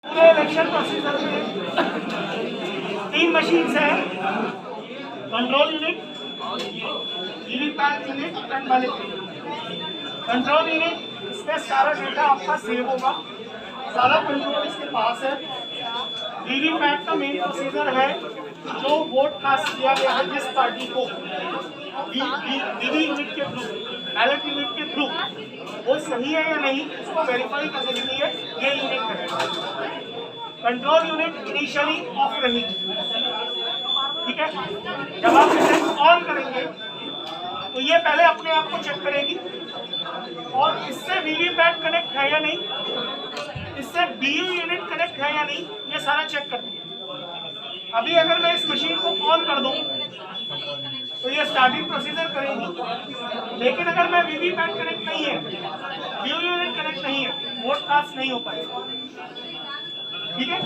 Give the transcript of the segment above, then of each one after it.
पूरे election procedure में 3 machines हैं, control unit, VVPAT unit and ballot unit. Control unit, इसमें सारा डेटा आपका सेव होगा, सारा कंट्रोल इसके पास है। वीवीपैट का मेन प्रोसीजर है जो वोट कास्ट किया गया है जिस पार्टी को वीवी यूनिट के थ्रू, बैलेट यूनिट के थ्रू, वो सही है या नहीं उसको वेरीफाई करने के लिए ये यूनिट करेगा। कंट्रोल यूनिट इनिशियली ऑफ रहेगी, ठीक है। जब आप इसे ऑन करेंगे तो ये पहले अपने आप को चेक करेगी और इससे वीवीपैट कनेक्ट है या नहीं, इससे बीयू यूनिट कनेक्ट है या नहीं, ये सारा चेक करती है। अभी अगर मैं इस मशीन को ऑन कर दूं तो ये स्टार्टिंग प्रोसीजर करेगी, लेकिन अगर मैं वीवीपैट कनेक्ट नहीं है, बीयू यूनिट कनेक्ट नहीं है, वोट कास्ट नहीं हो पाएगा, ठीक है।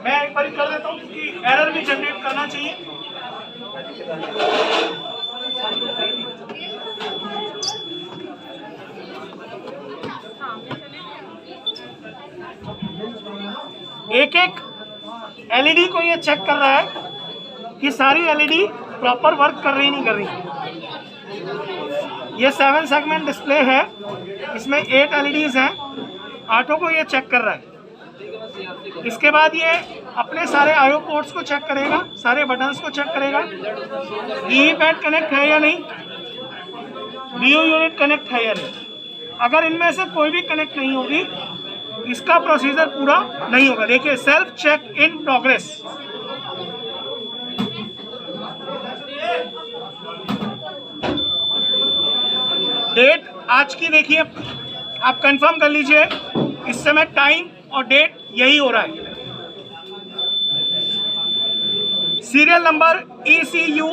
मैं एक बार कर देता हूँ क्योंकि एरर भी जनरेट करना चाहिए। एक एक एलईडी को ये चेक कर रहा है कि सारी एलईडी प्रॉपर वर्क कर रही नहीं कर रही। ये 7 सेगमेंट डिस्प्ले है, इसमें 8 एलईडीज हैं, 8 को ये चेक कर रहा है। इसके बाद ये अपने सारे आईओ पोर्ट्स को चेक करेगा, सारे बटन्स को चेक करेगा, वीवीपैट कनेक्ट है या नहीं, बीयू यूनिट कनेक्ट है या नहीं। अगर इनमें से कोई भी कनेक्ट नहीं होगी इसका प्रोसीजर पूरा नहीं होगा। देखिए, self check in progress. Date आज की देखिए, आप कंफर्म कर लीजिए, इस समय टाइम और डेट यही हो रहा है। सीरियल नंबर ECU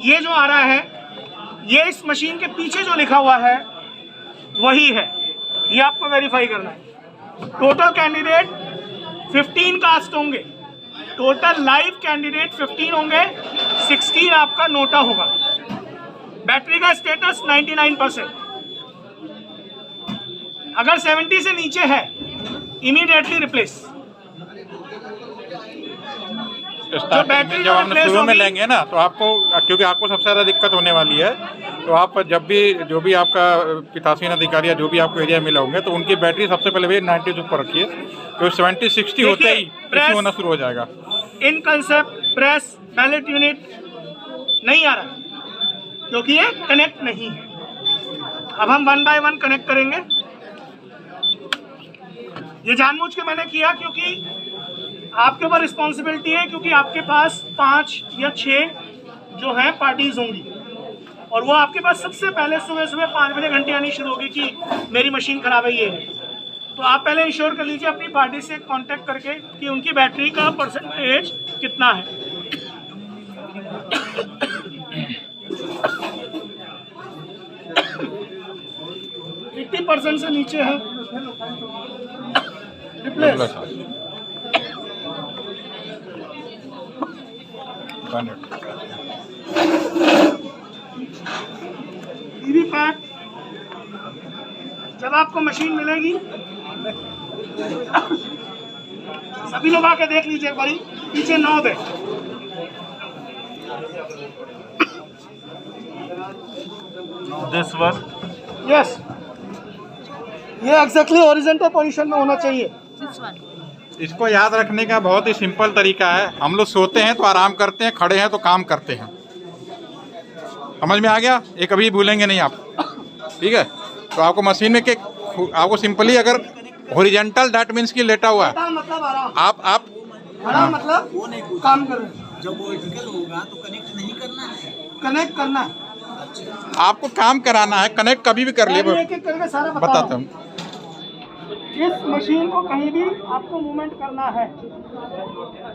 ये जो आ रहा है, ये इस मशीन के पीछे जो लिखा हुआ है वही है, ये आपको वेरीफाई करना है। टोटल कैंडिडेट 15 कास्ट होंगे, टोटल लाइव कैंडिडेट 15 होंगे, 16 आपका नोटा होगा। बैटरी का स्टेटस 99%। अगर 70 से नीचे है इमीडिएटली रिप्लेस। स्टार्टिंग में जब हम शुरू में लेंगे ना तो आपको, क्योंकि आपको सबसे ज़्यादा दिक्कत होने वाली है, तो आप जब भी जो भी आपका पीठासीन अधिकारी या जो भी आपको एरिया मिला होंगे तो उनकी बैटरी सबसे पहले भी 90 से ऊपर रखिए, तो 70-60 होते ही इश्यू होना शुरू हो जाएगा। इन कंसेप्ट प्रेस बैलेट यूनिट नहीं आ रहा क्योंकि ये कनेक्ट नहीं है। अब हम 1 बाय 1 कनेक्ट करेंगे। ये जानबूझ के मैंने किया क्योंकि आपके ऊपर रिस्पॉन्सिबिलिटी है, क्योंकि आपके पास 5 या 6 जो हैं पार्टीज होंगी और वो आपके पास सबसे पहले सुबह 5 बजे घंटे आनी शुरू होगी कि मेरी मशीन खराब है, ये है। तो आप पहले इंश्योर कर लीजिए अपनी पार्टी से कांटेक्ट करके कि उनकी बैटरी का परसेंटेज कितना है। एट्टी 80% से नीचे है रिप्लेस। वीवीपैट जब आपको मशीन मिलेगी सभी लोग आके देख लीजिए एक बारी, पीछे 9 है। दिस वन, यस, ये एग्जैक्टली हॉरिजॉन्टल पोजीशन में होना चाहिए। इसको याद रखने का बहुत ही सिंपल तरीका है। हम लोग सोते हैं तो आराम करते हैं, खड़े हैं तो काम करते हैं। समझ में आ गया? ये कभी भूलेंगे नहीं आप, ठीक है। तो आपको मशीन में आपको सिंपली, अगर हॉरिजॉन्टल दैट मीन्स की लेटा हुआ है, मतलब आप खड़ा मतलब काम कर रहे हैं। जब वर्टिकल होगा तो कनेक्ट नहीं करना है, कनेक्ट करना है, आपको काम कराना है। कनेक्ट कभी भी कर लिए, एक एक करके सारा बताता हूँ। इस मशीन को कहीं भी आपको मूवमेंट करना है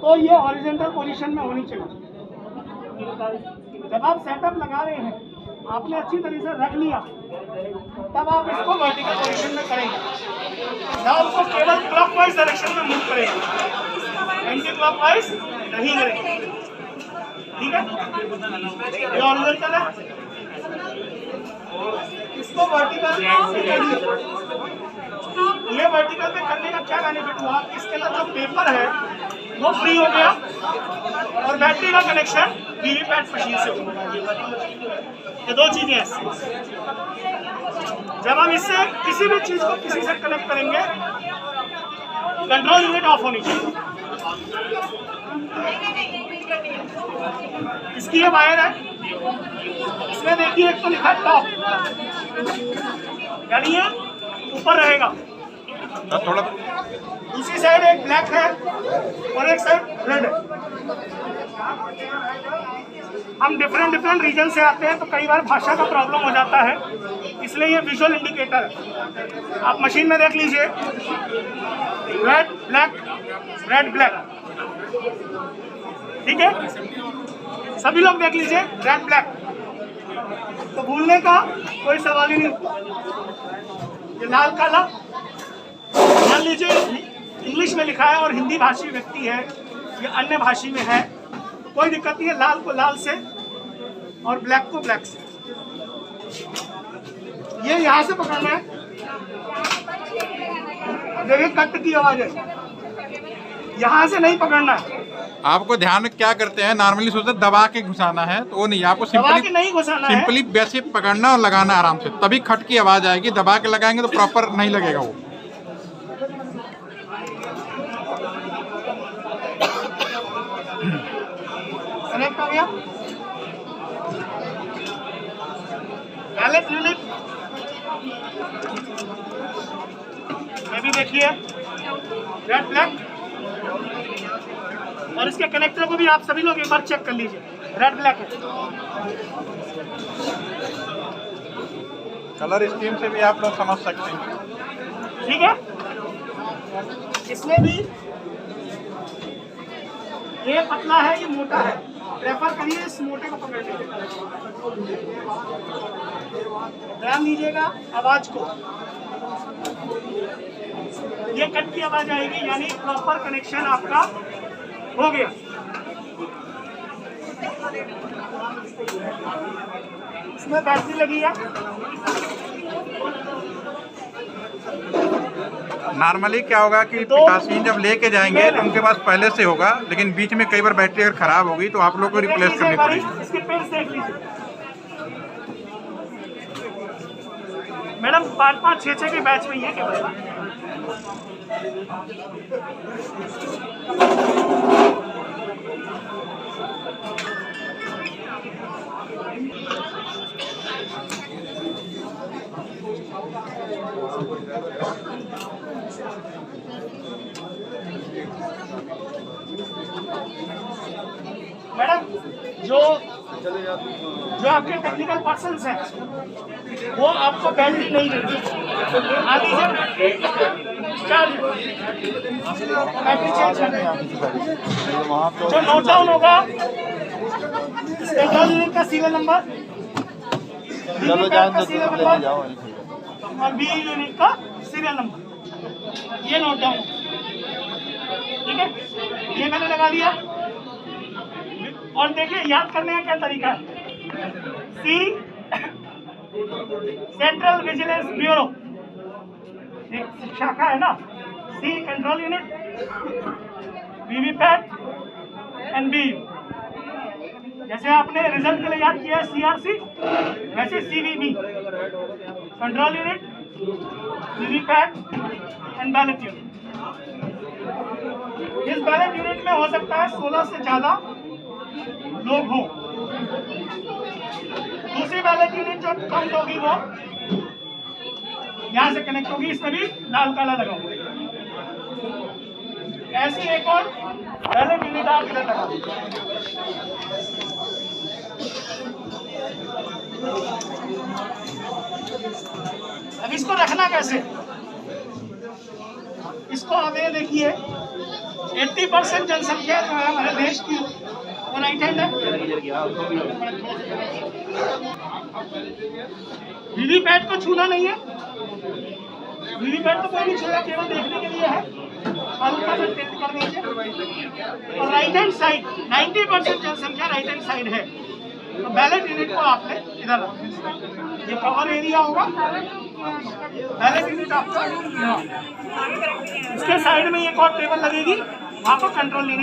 तो ये हॉरिजॉन्टल पोजीशन में होनी चाहिए। जब आप सेटअप लगा रहे हैं, आपने अच्छी तरह से रख लिया, तब आप इसको वर्टिकल पोजीशन में करेंगे। या उसको केवल क्लॉकवाइज डायरेक्शन में मूव करेंगे, एंटी क्लॉकवाइज नहीं करेंगे, ठीक है। ये हॉरिजॉन्टल है, इसको वर्टिकल ये वर्टिकल पे करने का क्या बेनिफिट हुआ, इसके अंदर जो पेपर है वो फ्री हो गया और बैटरी का कनेक्शन वीवीपैट मशीन से हो गया। ये दो चीजें हैं। जब हम इससे किसी भी चीज को किसी से कनेक्ट करेंगे, कंट्रोल यूनिट ऑफ होनी चाहिए। इसकी ये वायर है, इसमें देखिए एक तो लिखा है टॉप, यानी ये ऊपर रहेगा। थोड़ा दूसरी साइड एक ब्लैक है और एक साइड रेड है। हम डिफरेंट रीजन से आते हैं तो कई बार भाषा का प्रॉब्लम हो जाता है, इसलिए ये विजुअल इंडिकेटर है। आप मशीन में देख लीजिए, रेड ब्लैक, रेड ब्लैक, ठीक है, सभी लोग देख लीजिए रेड ब्लैक, तो भूलने का कोई सवाल ही नहीं। ये लाल काला, मान लीजिए इंग्लिश में लिखा है और हिंदी भाषी व्यक्ति है या अन्य भाषी में है, कोई दिक्कत नहीं है। लाल को लाल से और ब्लैक को ब्लैक से। ये यहाँ से पकड़ना है, देखिए कट की आवाज है, यहाँ से नहीं पकड़ना है। आपको ध्यान में क्या करते हैं, नॉर्मली सोचते हैं दबा के घुसाना है, तो वो नहीं, आपको दबा के नहीं घुसाना है, सिंपली वैसे पकड़ना और लगाना आराम से, तभी खट की आवाज आएगी। दबा के लगाएंगे तो प्रॉपर नहीं लगेगा वो। कनेक्ट हो गया। बैलेंस यूनिट ये भी देखिए रेड ब्लैक, और इसके कनेक्टर को भी आप सभी लोग एक बार चेक कर लीजिए, रेड ब्लैक है। कलर स्कीम से भी आप लोग समझ सकते हैं, ठीक है। इसमें भी ये पतला है, ये मोटा है, प्रेफर करिए इस मोटे को पकड़ने के लिए। ध्यान दीजिएगा आवाज को, ये कट की आवाज आएगी, यानी प्रॉपर कनेक्शन आपका हो गया। इसमें बैटरी लगी है। नॉर्मली क्या होगा कि पिकासीन जब लेके जाएंगे तो उनके पास पहले से होगा, लेकिन बीच में कई बार बैटरी अगर खराब होगी तो आप लोग को रिप्लेस करनी पड़ेगी। इसके पिन्स देख लीजिए मैडम, 5-5, 6-6 के बैच में ही है केवल। मैडम जो आपके टेक्निकल पर्सन्स हैं वो आपको बैटरी नहीं देंगे। आ लीजिए बैटरी चेंज करने, जो नोट डाउन होगा कंट्रोल यूनिट का सीरियल नंबर, और बी यूनिट का सीरियल नंबर, ये नोट डाउन, ठीक है। ये मैंने लगा दिया। और देखिए याद करने का क्या तरीका है, सी सेंट्रल विजिलेंस ब्यूरो, एक शाखा है ना, C control unit, VVPAT and B. जैसे आपने रिजल्ट के लिए याद किया है सीआरसी, वैसे CVB control unit, VVPAT and ballot unit. इस बैलेट यूनिट में हो सकता है 16 से ज्यादा लोग हों। दूसरी बैलेट यूनिट जो कम होगी वो यहाँ से कनेक्ट होगी, इसमें भी लाल काला लगा होगा। ऐसी एक और बैलेट यूनिट आप इधर लगा, अब इसको रखना कैसे, इसको हमें देखिए 80% जनसंख्या जो है हमारे देश की वो राइट हैंड है। वीवीपैट को छूना नहीं है, वीवीपैट को कोई नहीं छूना, केवल देखने के लिए है। हल्का सा टेस्ट कर दीजिए। और राइट हैंड साइड 90% जनसंख्या राइट हैंड साइड है, तो बैलेट यूनिट को आपने इधर रखना। ये कवर एरिया होगा बैलेंस यूनिट आपको इसके साइड में एक और टेबल लगेगी, वहाँ पर कंट्रोल यूनिट